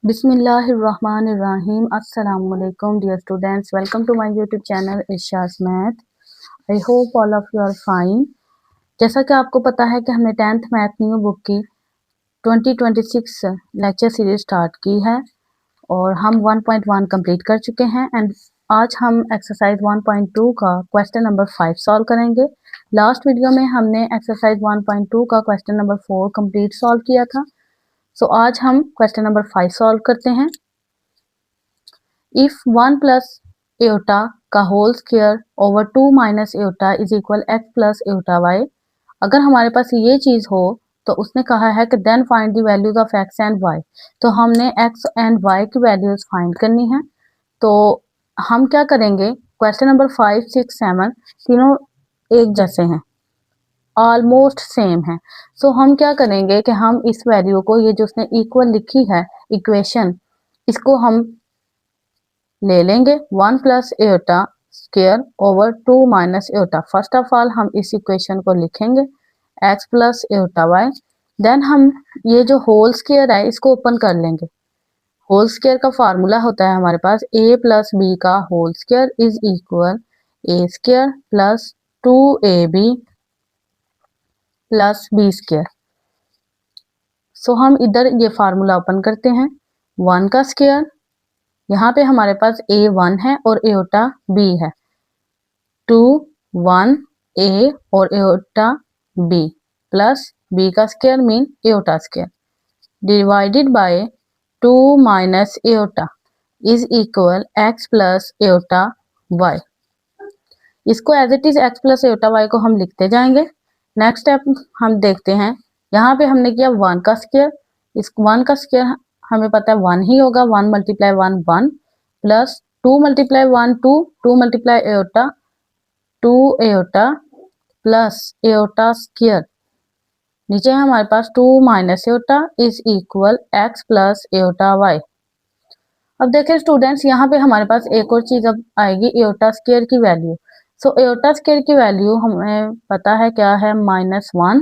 बिस्मिल्लाहिर्रहमानिर्रहीम। अस्सलामुअलैकुम dear students, welcome to my YouTube channel Irshad math. I hope all of you are fine. जैसा कि आपको पता है कि हमने 10th मैथ न्यू बुक की 2026 लेक्चर सीरीज स्टार्ट की है और हम 1.1 कंप्लीट कर चुके हैं एंड आज हम एक्सरसाइज 1.2 का क्वेश्चन नंबर 5 सॉल्व करेंगे। लास्ट वीडियो में हमने एक्सरसाइज 1.2 का क्वेश्चन नंबर 4 कंप्लीट सॉल्व किया था। सो आज हम क्वेश्चन नंबर 5 सॉल्व करते हैं। इफ 1 प्लस एटा का whole square over 2 minus iota is equal x plus iota Y, अगर हमारे पास ये चीज हो तो उसने कहा है कि then find the values of x and y. तो हमने एक्स एंड वाई की वैल्यूज फाइंड करनी है। तो हम क्या करेंगे, क्वेश्चन नंबर 5, 6, 7 तीनों एक जैसे हैं, ऑलमोस्ट सेम है। सो हम क्या करेंगे कि हम इस वैल्यू को, ये जो उसने इक्वल लिखी है इक्वेशन, इसको हम ले लेंगे 1 plus iota square over 2 minus Etah. First of all हम इस इक्वेशन को लिखेंगे x plus iota Y. Then हम ये जो होल स्क्वायर है इसको ओपन कर लेंगे। होल स्क्वायर का फार्मूला होता है हमारे पास a प्लस बी का whole square is equal a square plus 2ab plus B square. So हम इधर ये फार्मूला ओपन करते हैं। 1 का स्क्वायर, यहाँ पे हमारे पास a1 है और एटा b है। 2 1 a और एटा b प्लस b का square mean iota square divided by 2 minus iota is equal x plus iota y। इसको as it is x plus iota y को हम लिखते जाएंगे। नेक्स्ट स्टेप हम देखते हैं। यहाँ पे हमने किया 1 का स्क्वायर, इस 1 का स्क्वायर हमें पता है 1 ही होगा। 1 मल्टीप्लाई 1 1 प्लस 2 मल्टीप्लाई 1 2 2 मल्टीप्लाई एटा 2 एटा प्लस एटा स्क्वायर। नीचे है हमारे पास 2 minus iota is equal x plus iota Y. अब देखें स्टूडेंट्स, यहाँ पे हमारे पास एक और चीज अब आएगी, एटा स्क्वायर की वैल्यू। सो एटा स्क्वायर की वैल्यू हमें पता है क्या है, -1।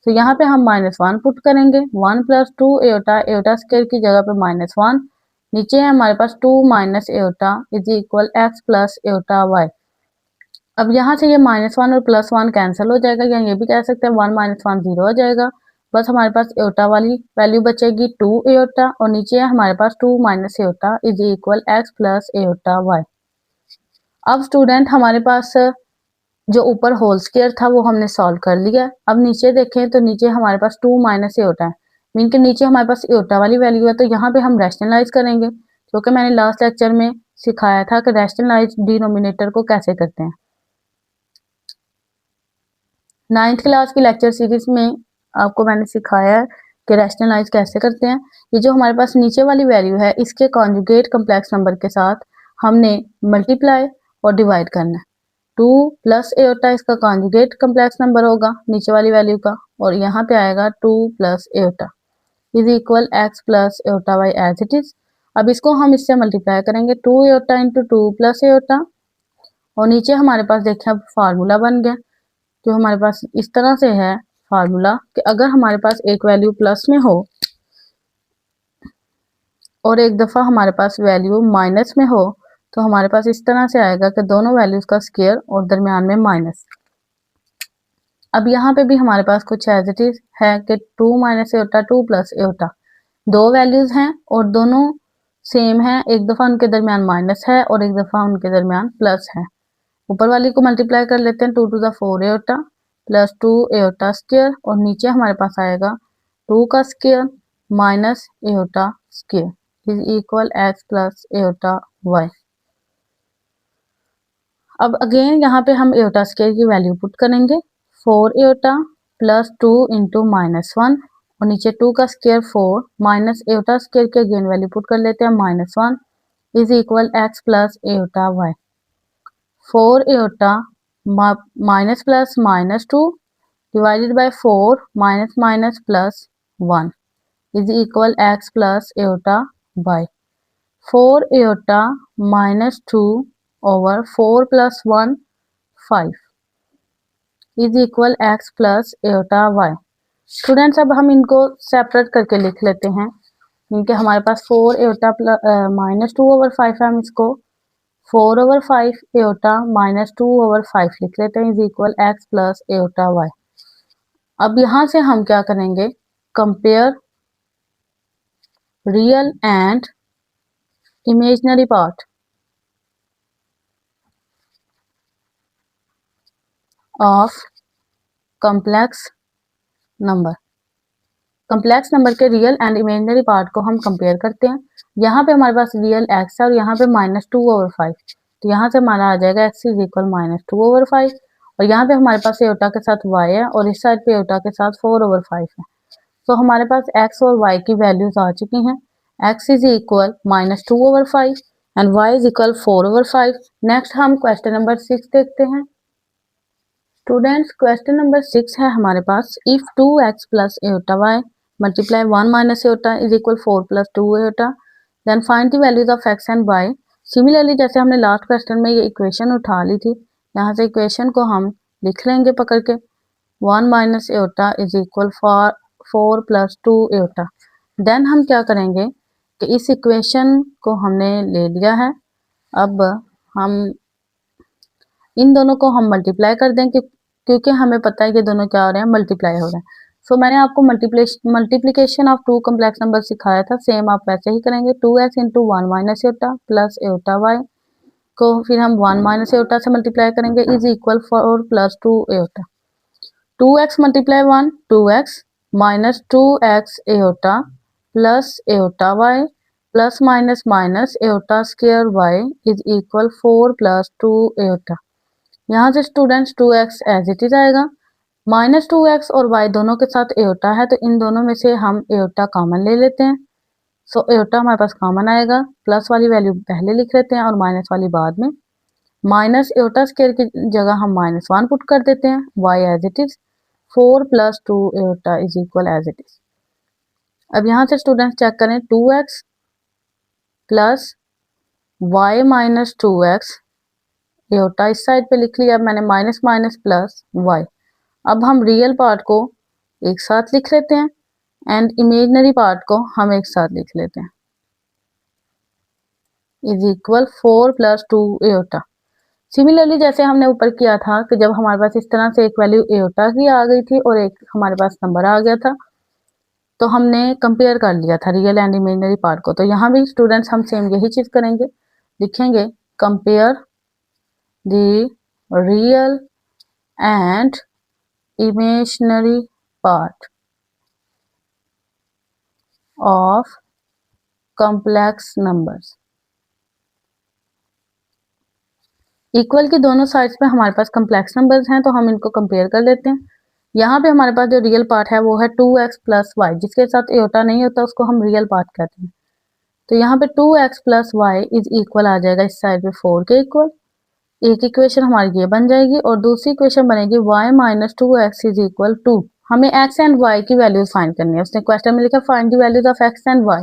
तो यहाँ पे हम -1 पुट करेंगे। 1 प्लस 2 एटा, एटा स्क्वायर की जगह पे -1। नीचे है हमारे पास 2 minus iota is equal x plus iota Y. अब यहाँ से ये -1 और +1 कैंसिल हो जाएगा, या ये भी कह सकते हैं 1 माइनस 1 0 हो जाएगा। बस हमारे पास एटा वाली वैल्यू बचेगी 2 एटा और नीचे है हमारे पास 2 minus iota is equal x plus iota Y. अब स्टूडेंट हमारे पास जो ऊपर होल स्क्वायर था वो हमने सॉल्व कर लिया। अब नीचे देखें तो नीचे हमारे पास 2 माइनस एटा है, मीन के नीचे हमारे पास एटा वाली वैल्यू है। तो यहाँ पे हम रैशनलाइज करेंगे, क्योंकि मैंने लास्ट लेक्चर में सिखाया था कि रैशनलाइज डिनोमिनेटर को कैसे करते हैं। 9th क्लास की लेक्चर सीरीज में आपको मैंने सिखाया है कि रैशनलाइज कैसे करते हैं। ये जो हमारे पास नीचे वाली वैल्यू है, इसके कॉन्जुगेट कम्प्लेक्स नंबर के साथ हमने मल्टीप्लाई और डिवाइड करना है। 2 प्लस एटा इसका कॉन्जुगेट कम्प्लेक्स नंबर होगा नीचे वाली वैल्यू का, और यहाँ पे आएगा 2 plus iota is equal x plus iota Y as it is. अब इसको हम इससे मल्टीप्लाई करेंगे, 2 एटा इंटू 2 प्लस एटा, और नीचे हमारे पास देखिए अब फार्मूला बन गया। जो हमारे पास इस तरह से है फार्मूला कि अगर हमारे पास एक वैल्यू प्लस में हो और एक दफ़ा हमारे पास वैल्यू माइनस में हो, तो हमारे पास इस तरह से आएगा कि दोनों वैल्यूज का स्क्वायर और दरमियान में माइनस। अब यहाँ पे भी हमारे पास कुछ एज इट इज है कि 2 माइनस एटा 2 प्लस एटा, दो वैल्यूज हैं और दोनों सेम है। एक दफ़ा उनके दरमियान माइनस है और एक दफ़ा उनके दरमियान प्लस है। ऊपर वाली को मल्टीप्लाई कर लेते हैं, 2 to the 4 Etah plus 2 Etah square, और नीचे हमारे पास आएगा 2 का square minus iota square is equal x plus iota Y. अब अगेन यहाँ पे हम एटा स्क्वायर की वैल्यू पुट करेंगे, 4 एटा प्लस 2 इंटू -1, और नीचे 2 का स्क्वायर 4 माइनस एटा स्क्वायर की अगेन वैल्यू पुट कर लेते हैं -1 is equal x plus iota Y. 4 Etah minus plus -2 divided by 4 minus minus plus 1 is equal x plus iota Y. 4 Etah -2 over 4 plus 1 5 is equal x plus iota Y. Students अब हम इनको separate करके लिख लेते हैं। क्योंकि हमारे पास 4 एटा minus 2/5 है, हम इसको 4/5 एटा माइनस 2/5 लिख लेते हैं, is equal x plus iota Y. अब यहां से हम क्या करेंगे, compare real and imaginary part of complex number. Complex number के रियल एंड इमेजिनरी पार्ट को हम कंपेयर करते हैं। यहाँ पे हमारे पास रियल एक्स है और यहाँ पे -2/5, तो यहाँ से हमारा आ जाएगा एक्स इज इक्वल -2/5, और यहाँ पे हमारे पास एटा के साथ वाई है और इस साइड पे एटा के साथ 4/5 है। तो हमारे पास एक्स और वाई की वैल्यूज आ चुकी हैं। X is equal -2/5 and y is equal 4/5। Next हम क्वेश्चन नंबर 6 देखते हैं। स्टूडेंट्स, क्वेश्चन नंबर 6 है हमारे पास, if 2x plus iota y multiply 1 minus iota is equal 4 plus 2 iota, then find the values of x and y। Similarly जैसे हमने last question में ये इक्वेशन उठा ली थी, यहाँ से इक्वेशन को हम लिख लेंगे पकड़ के, 1 minus iota is equal 4 plus 2 iota. Then हम क्या करेंगे कि इस इक्वेशन को हमने ले लिया है, अब हम इन दोनों को हम मल्टीप्लाई कर दें क्योंकि हमें पता है कि दोनों क्या हो रहे हैं, मल्टीप्लाई हो रहे हैं। सो मैंने आपको multiplication of two complex number सिखाया था, सेम आप वैसे ही करेंगे। 2x into 1 minus iota plus iota y को फिर हम 1 माइनस एटा से मल्टीप्लाई करेंगे, is equal 4 plus 2 Etah. 2x multiply 1 2x minus 2x iota plus iota y plus minus minus iota square y is equal 4 plus 2 iota. यहाँ से students 2x as it is आएगा, -2x और y दोनों के साथ एटा है, तो इन दोनों में से हम एटा कॉमन ले लेते हैं। सो एटा हमारे पास कॉमन आएगा, प्लस वाली वैल्यू पहले लिख लेते हैं और माइनस वाली बाद में। माइनस एटा स्क्वायर की जगह हम -1 पुट कर देते हैं, y as it is, 4 plus 2 iota is equal as it is. अब यहाँ से स्टूडेंट्स चेक करें, 2x plus y minus 2x एटा इस साइड पे लिख लिया मैंने, माइनस माइनस प्लस y। अब हम रियल पार्ट को एक साथ लिख लेते हैं एंड इमेजिनरी पार्ट को हम एक साथ लिख लेते हैं, is equal 4 plus 2 Etah. Similarly जैसे हमने ऊपर किया था कि जब हमारे पास इस तरह से एक वैल्यू एटा की आ गई थी और एक हमारे पास नंबर आ गया था, तो हमने कंपेयर कर लिया था रियल एंड इमेजिनरी पार्ट को। तो यहाँ भी स्टूडेंट्स हम सेम यही चीज करेंगे, लिखेंगे compare the real and imaginary part of complex numbers। Equal की दोनों साइड्स पे हमारे पास कॉम्प्लेक्स नंबर्स हैं, तो हम इनको कंपेयर कर लेते हैं। यहाँ पे हमारे पास जो रियल पार्ट है वो है 2x प्लस वाई, जिसके साथ एटा नहीं होता उसको हम रियल पार्ट कहते हैं। तो यहाँ पे 2x plus Y is equal आ जाएगा इस साइड पे 4 के इक्वल। एक इक्वेशन हमारी ये बन जाएगी और दूसरी इक्वेशन बनेगी y minus 2x is equal 2। हमें x एंड y की वैल्यूज फाइंड करनी है, उसने क्वेश्चन में लिखा find the values of x and y।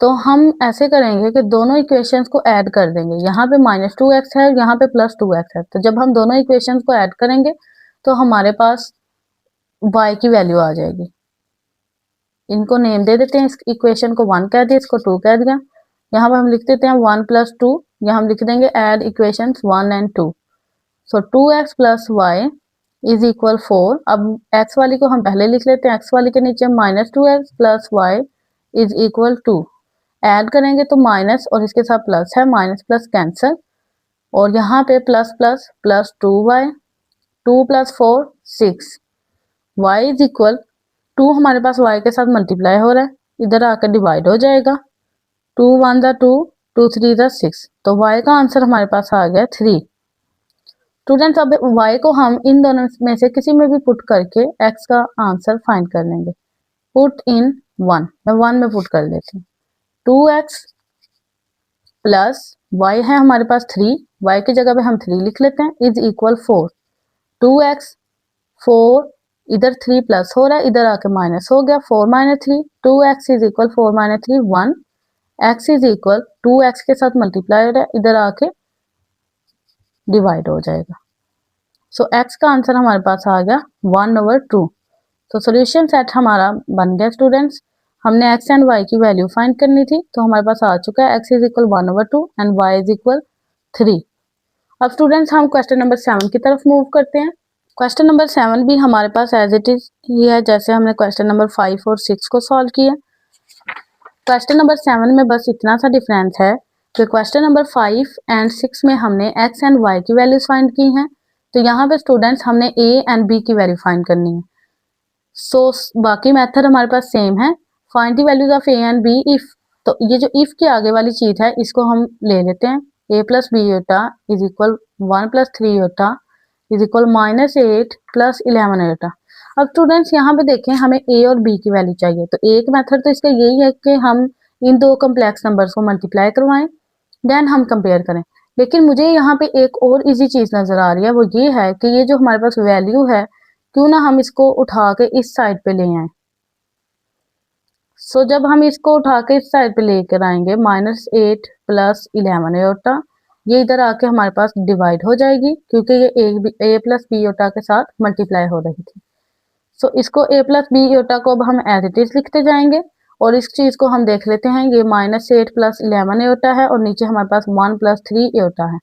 तो हम ऐसे करेंगे कि दोनों इक्वेशंस को ऐड कर देंगे, यहाँ पे -2x है, यहाँ पे +2x है, तो जब हम दोनों इक्वेशंस को ऐड करेंगे तो हमारे पास y की वैल्यू आ जाएगी। इनको नेम दे देते हैं, इस इक्वेशन को 1 कह दिया, इसको 2 कह दिया। यहाँ पर हम लिख देते हैं 1 + 2, यहाँ हम लिख देंगे add equations 1 and 2। So 2x plus Y is equal 4। अब x वाली को हम पहले लिख लेते हैं, x वाली के नीचे -2x plus Y is equal 2। Add करेंगे तो माइनस और इसके साथ प्लस है, माइनस प्लस कैंसिल, और यहाँ पे plus plus plus 2y, 2 + 4 6, y is equal 2 हमारे पास y के साथ मल्टीप्लाई हो रहा है, इधर आकर डिवाइड हो जाएगा, 2 × 1 = 2, 2 × 3 = 6, तो y का आंसर हमारे पास आ गया 3। स्टूडेंट्स, अब y को हम इन दोनों में से किसी में भी पुट करके x का आंसर फाइंड कर लेंगे। पुट इन 1, मैं 1 में पुट कर देती हूँ। 2x प्लस y है हमारे पास 3, y की जगह पे हम 3 लिख लेते हैं, इज इक्वल 4। 2x 4, इधर 3 प्लस हो रहा है, इधर आके माइनस हो गया, 4 - 3, 2x is equal 4 - 3 1, x is equal 2x के साथ मल्टीप्लाई हो रहा है, इधर आके डिवाइड हो जाएगा। सो x का आंसर हमारे पास आ गया 1/2। तो सॉल्यूशन सेट हमारा बन गया स्टूडेंट्स। हमने x एंड y की वैल्यू फाइंड करनी थी, तो हमारे पास आ चुका है x is equal 1/2 and y is equal 3। अब स्टूडेंट्स हम क्वेश्चन नंबर 7 की तरफ मूव करते हैं। क्वेश्चन नंबर 7 भी हमारे पास एज इट इज ही है जैसे हमने क्वेश्चन नंबर 5 और 6 को सॉल्व किया। क्वेश्चन नंबर 7 में बस इतना सा डिफरेंस है कि क्वेश्चन नंबर 5 एंड 6 में हमने x एंड y की वैल्यूज फाइंड की हैं, तो यहाँ पे स्टूडेंट्स हमने a एंड b की वैल्यू फाइंड करनी है। सो बाकी मेथड हमारे पास सेम है, find the values of a and b if. तो ये जो इफ के आगे वाली चीज है इसको हम ले लेते हैं, a plus b iota is equal 1 plus 3 iota is equal -8 plus 11 iota. अब स्टूडेंट्स यहाँ पे देखें हमें a और b की वैल्यू चाहिए, तो एक मेथड तो इसका यही है कि हम इन दो कम्प्लेक्स नंबर्स को मल्टीप्लाई करवाएं, देन हम कंपेयर करें। लेकिन मुझे यहाँ पे एक और इजी चीज नजर आ रही है, वो ये है कि ये जो हमारे पास वैल्यू है क्यों ना हम इसको उठा के इस साइड पे ले आए। सो जब हम इसको उठा के इस साइड पे लेकर आएंगे -8 प्लस 11 योटा, ये इधर आके हमारे पास डिवाइड हो जाएगी क्योंकि ये a प्लस बी योटा के साथ मल्टीप्लाई हो रही थी। सो इसको a प्लस बी योटा को अब हम एज इट इज लिखते जाएंगे और इस चीज को हम देख लेते हैं, ये -8 प्लस 11 योटा है और नीचे हमारे पास 1 प्लस 3 योटा है।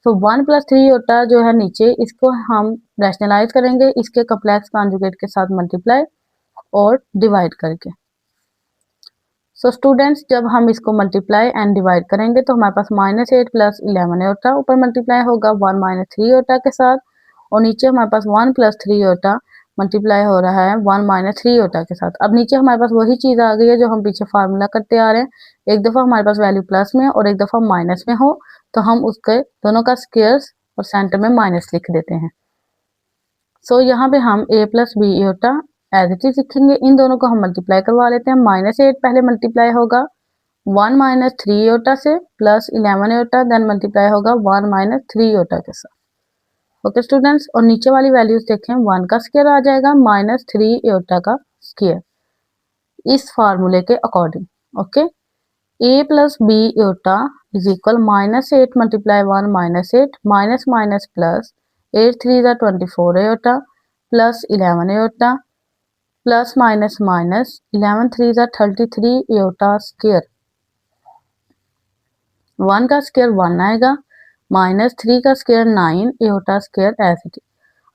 तो 1 प्लस 3 योटा जो है नीचे, इसको हम रैशनलाइज करेंगे इसके कॉम्प्लेक्स कॉन्जुगेट के साथ मल्टीप्लाई और डिवाइड करके। सो स्टूडेंट्स जब हम इसको मल्टीप्लाई एंड डिवाइड करेंगे तो हमारे पास -8 प्लस 11 योटा ऊपर मल्टीप्लाई होगा 1 माइनस 3 योटा के साथ, और नीचे हमारे पास 1 प्लस 3 योटा मल्टीप्लाई हो रहा है 1 माइनस 3 योटा के साथ। अब नीचे हमारे पास वही चीज आ गई है जो हम पीछे फार्मूला करते आ रहे हैं, एक दफा हमारे पास वैल्यू प्लस में और एक दफा माइनस में हो तो हम उसके दोनों का स्क्वायर्स और सेंटर में माइनस लिख देते हैं। सो यहाँ पे हम a plus b iota as it is लिखेंगे, इन दोनों को हम मल्टीप्लाई करवा लेते हैं। -8 पहले मल्टीप्लाई होगा 1 माइनस 3 योटा से प्लस 11 योटा, देन मल्टीप्लाई होगा 1 माइनस 3 योटा के साथ। ओके स्टूडेंट्स, और नीचे वाली वैल्यूज देखें 1 का स्क्वायर आ जाएगा -3 योटा का स्क्वायर इस फार्मूले के according. Okay, a plus b iota is equal -8 multiply 1 -8 minus minus plus 8 3 24 iota plus 11 iota plus minus minus 11 3 33 iota square. 1 का स्क्वायर 1 आएगा, -3 का square 9 iota square as it is.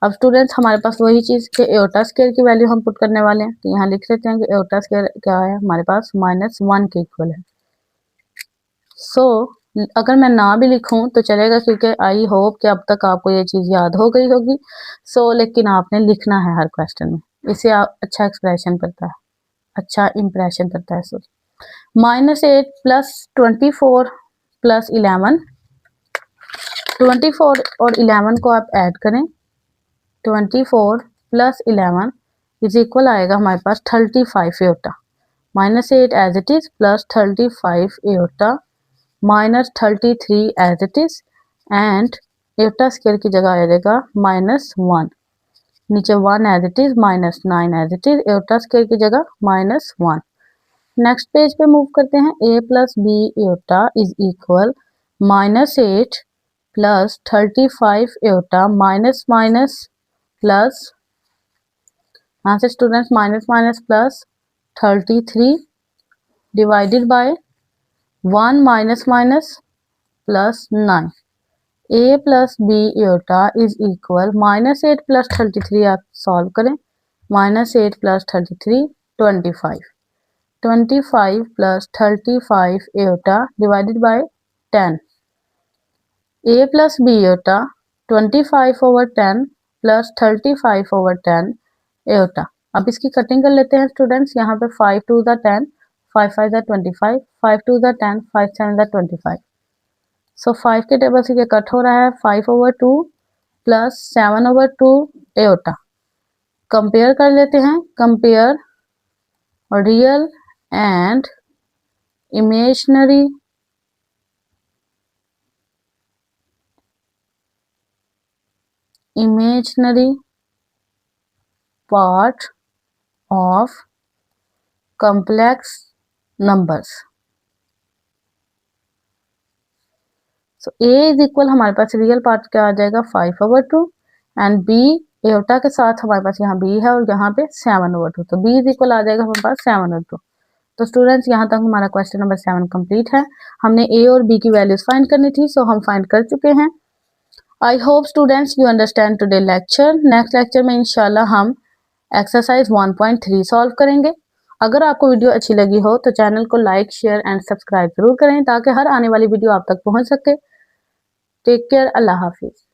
अब स्टूडेंट्स हमारे पास वही चीज के योटा स्क्वायर की वैल्यू हम पुट करने वाले हैं, तो यहाँ लिख लेते हैं कि योटा स्क्वायर क्या है हमारे पास -1 के इक्वल है। सो अगर मैं ना भी लिखूं तो चलेगा क्योंकि आई होप कि अब तक आपको ये चीज याद हो गई होगी। सो लेकिन आपने लिखना है हर क्वेश्चन में, इससे आप अच्छा एक्सप्रेशन करता है, अच्छा इंप्रेशन करता है। सो -8 प्लस 24 प्लस 11, 24 और 11 को आप ऐड करें, 24 प्लस 11 इज इक्वल आएगा हमारे पास 35 iota. -8 as it is plus 35 iota minus 33 as it is, and iota square की जगह आ जाएगा -1, नीचे 1 as it is -9 as it is, iota square की जगह -1। नेक्स्ट पेज पे मूव करते हैं। a plus b iota is equal -8 plus 35 iota minus minus plus, यहाँ से students minus minus plus 33 divided by 1 minus minus plus 9। a plus b iota is equal -8 plus 33, आप solve करें, -8 plus 33 25, 25 plus 35 iota divided by 10। a plus b iota 25 over 10 plus 35 over 10 iota. अब इसकी cutting कर लेते हैं students, यहाँ पे 5 2 10, 5 5 25, 5 2 10, 5 7 25। सो 5 के टेबल से ये कट हो रहा है, 5 over 2 plus 7 over 2 aorta. Compare कर लेते हैं, compare real and imaginary part of complex numbers। So a is equal हमारे पास रियल पार्ट क्या आ जाएगा 5 ओवर 2, एंड b एयोटा के साथ हमारे पास यहाँ b है और यहाँ पे 7 ओवर 2, तो b इज इक्वल आ जाएगा हमारे पास 7 ओवर 2। तो स्टूडेंट्स यहाँ तक हमारा क्वेश्चन नंबर 7 कंप्लीट है। हमने ए और बी की वैल्यूज फाइंड करनी थी, सो हम फाइंड कर चुके हैं। I hope students you understand today lecture. Next lecture में इंशाल्लाह हम एक्सरसाइज 1.3 सॉल्व करेंगे। अगर आपको वीडियो अच्छी लगी हो तो चैनल को लाइक, शेयर एंड सब्सक्राइब जरूर करें ताकि हर आने वाली वीडियो आप तक पहुंच सके। टेक केयर, अल्लाह हाफिज।